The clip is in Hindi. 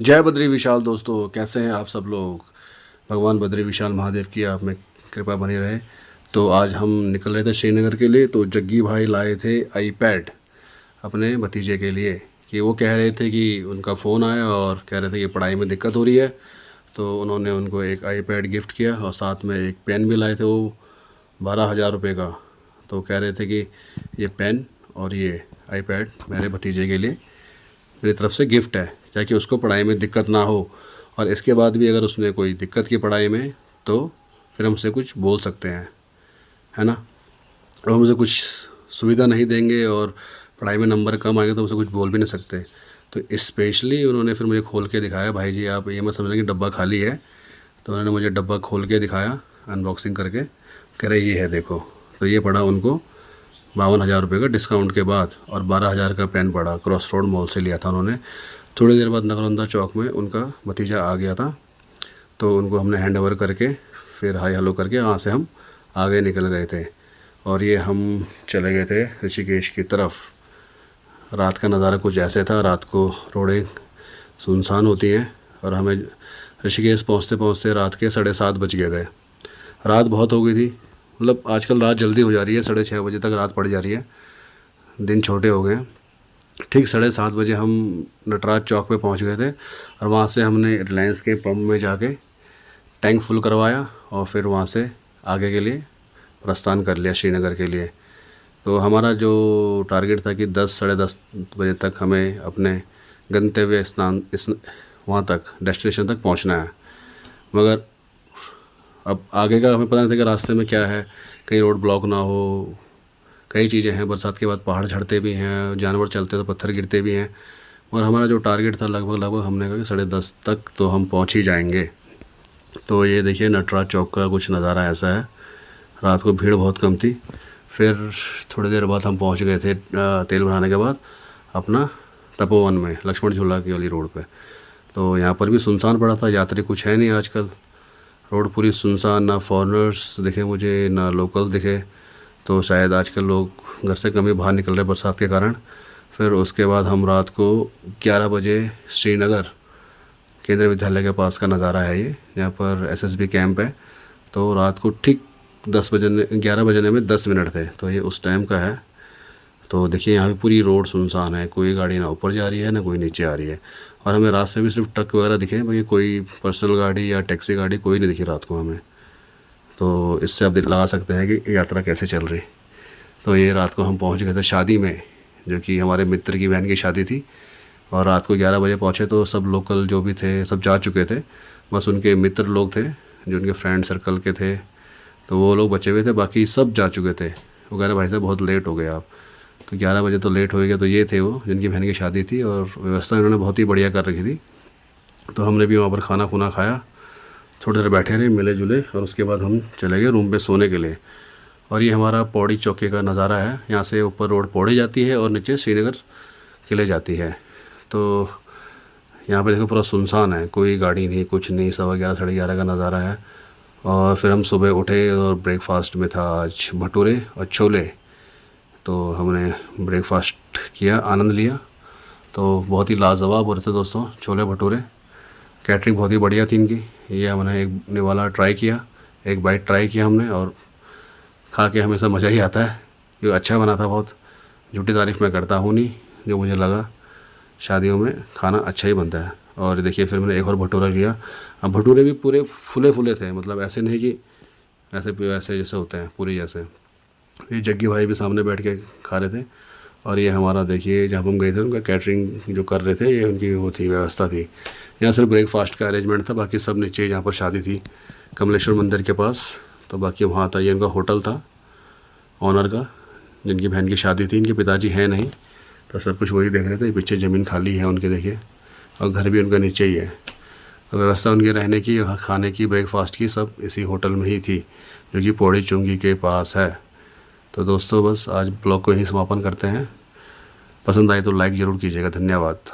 जय बद्री विशाल दोस्तों, कैसे हैं आप सब लोग। भगवान बद्री विशाल महादेव की आप में कृपा बनी रहे। तो आज हम निकल रहे थे श्रीनगर के लिए। तो जग्गी भाई लाए थे आईपैड अपने भतीजे के लिए, कि वो कह रहे थे कि उनका फ़ोन आया और कह रहे थे कि पढ़ाई में दिक्कत हो रही है। तो उन्होंने उनको एक आईपैड गिफ्ट किया और साथ में एक पेन भी लाए थे, वो 12,000 रुपये का। तो कह रहे थे कि ये पेन और ये आईपैड मेरे भतीजे के लिए मेरी तरफ से गिफ्ट है, ताकि उसको पढ़ाई में दिक्कत ना हो। और इसके बाद भी अगर उसने कोई दिक्कत की पढ़ाई में, तो फिर हम उसे कुछ बोल सकते हैं, है ना। और हम उसे कुछ सुविधा नहीं देंगे और पढ़ाई में नंबर कम आएंगे तो उसे कुछ बोल भी नहीं सकते। तो स्पेशली उन्होंने फिर मुझे खोल के दिखाया, भाई जी आप ये मत समझना कि डब्बा खाली है। तो उन्होंने मुझे डब्बा खोल के दिखाया, अनबॉक्सिंग करके, कह रहे ये है देखो। तो ये पड़ा उनको 52,000 रुपये का डिस्काउंट के बाद, और 12,000 का पेन पड़ा, क्रॉस रोड मॉल से लिया था उन्होंने। थोड़ी देर बाद नगरौंदा चौक में उनका भतीजा आ गया था, तो उनको हमने हैंड ओवर करके फिर हाई हेलो करके वहाँ से हम आगे निकल गए थे। और ये हम चले गए थे ऋषिकेश की तरफ। रात का नज़ारा कुछ ऐसे था, रात को रोडें सुनसान होती हैं और हमें ऋषिकेश पहुँचते पहुँचते रात के 7:30 बज गए थे। रात बहुत हो गई थी, मतलब आजकल रात जल्दी हो जा रही है, 6:30 बजे तक रात पड़ जा रही है, दिन छोटे हो गए हैं। ठीक 7:30 बजे हम नटराज चौक पे पहुंच गए थे और वहां से हमने रिलायंस के पंप में जाके टैंक फुल करवाया और फिर वहां से आगे के लिए प्रस्थान कर लिया श्रीनगर के लिए। तो हमारा जो टारगेट था कि 10 10:30 बजे तक हमें अपने गंतव्य स्थान वहाँ तक डेस्टिनेशन तक पहुँचना है। मगर अब आगे का हमें पता नहीं था कि रास्ते में क्या है, कहीं रोड ब्लॉक ना हो, कई चीज़ें हैं। बरसात के बाद पहाड़ झड़ते भी हैं, जानवर चलते तो पत्थर गिरते भी हैं। और हमारा जो टारगेट था लगभग हमने कहा कि 10:30 तक तो हम पहुंच ही जाएंगे। तो ये देखिए नटराज चौक का कुछ नज़ारा ऐसा है। रात को भीड़ बहुत कम थी। फिर थोड़ी देर बाद हम पहुंच गए थे तेल भराने के बाद अपना तपोवन में, लक्ष्मण झूला की वाली रोड पे। तो यहाँ पर भी सुनसान पड़ा था, यात्री कुछ है नहीं आजकल। रोड पूरी सुनसान, ना फॉरेनर्स दिखे मुझे, ना लोकल दिखे। तो शायद आजकल लोग घर से कम ही बाहर निकल रहे बरसात के कारण। फिर उसके बाद हम रात को 11 बजे श्रीनगर केंद्रीय विद्यालय के पास का नज़ारा है ये, जहाँ पर एसएसबी कैंप है। तो रात को ठीक 11 बजने में 10 मिनट थे, तो ये उस टाइम का है। तो देखिए यहाँ पे पूरी रोड सुनसान है, कोई गाड़ी ना ऊपर जा रही है ना कोई नीचे आ रही है। और हमें रास्ते में सिर्फ ट्रक वगैरह दिखे, बाकी कोई पर्सनल गाड़ी या टैक्सी गाड़ी कोई नहीं दिखी रात को हमें। तो इससे आप लगा सकते हैं कि यात्रा कैसे चल रही। तो ये रात को हम पहुंच गए थे शादी में, जो कि हमारे मित्र की बहन की शादी थी। और रात को 11 बजे पहुंचे तो सब लोकल जो भी थे सब जा चुके थे, बस उनके मित्र लोग थे जो उनके फ्रेंड सर्कल के थे, तो वो लोग बचे हुए थे, बाकी सब जा चुके थे। वो कह रहे भाई साहब बहुत लेट हो गए आप। तो 11 बजे तो लेट हो गया। तो ये थे वो जिनकी बहन की शादी थी और व्यवस्था इन्होंने बहुत ही बढ़िया कर रखी थी। तो हमने भी वहाँ पर खाना खुना खाया, थोड़ी देर बैठे रहे मिले जुले, और उसके बाद हम चले गए रूम पे सोने के लिए। और ये हमारा पौड़ी चौकी का नज़ारा है। यहाँ से ऊपर रोड पौड़ी जाती है और नीचे श्रीनगर किले जाती है। तो यहाँ पर देखो पूरा सुनसान है, कोई गाड़ी नहीं कुछ नहीं। 11:15 11:30 का नज़ारा है। और फिर हम सुबह उठे और ब्रेकफास्ट में था आज भटूरे और छोले। तो हमने ब्रेकफास्ट किया, आनंद लिया। तो बहुत ही लाजवाब हो रहे थे दोस्तों छोले भटूरे। कैटरिंग बहुत ही बढ़िया थी इनकी। ये हमने एक निवाला ट्राई किया, एक बाइट ट्राई किया हमने, और खा के हमेशा मज़ा ही आता है। ये अच्छा बना था बहुत, झूठी तारीफ़ मैं करता हूँ नहीं, जो मुझे लगा शादियों में खाना अच्छा ही बनता है। और देखिए फिर मैंने एक और भटूरा लिया। अब भटूरे भी पूरे फुले फुले थे, मतलब ऐसे नहीं कि ऐसे जैसे होते हैं पूरी जैसे। ये जग्गी भाई भी सामने बैठ के खा रहे थे। और ये हमारा देखिए जहाँ हम गए थे उनका कैटरिंग जो कर रहे थे, ये उनकी वो थी व्यवस्था थी। यहाँ सिर्फ ब्रेकफास्ट का अरेंजमेंट था, बाकी सब नीचे जहाँ पर शादी थी कमलेश्वर मंदिर के पास, तो बाकी वहाँ था। ये उनका होटल था ऑनर का, जिनकी बहन की शादी थी। इनके पिताजी हैं नहीं, तो सब कुछ वही देख रहे थे। पीछे ज़मीन खाली है उनके देखिए, और घर भी उनका नीचे ही है। तो व्यवस्था उनकी रहने की, खाने की, ब्रेकफास्ट की सब इसी होटल में ही थी, जो कि पौड़ी चुंगी के पास है। तो दोस्तों बस आज ब्लॉग को यहीं समापन करते हैं। पसंद आए तो लाइक ज़रूर कीजिएगा। धन्यवाद।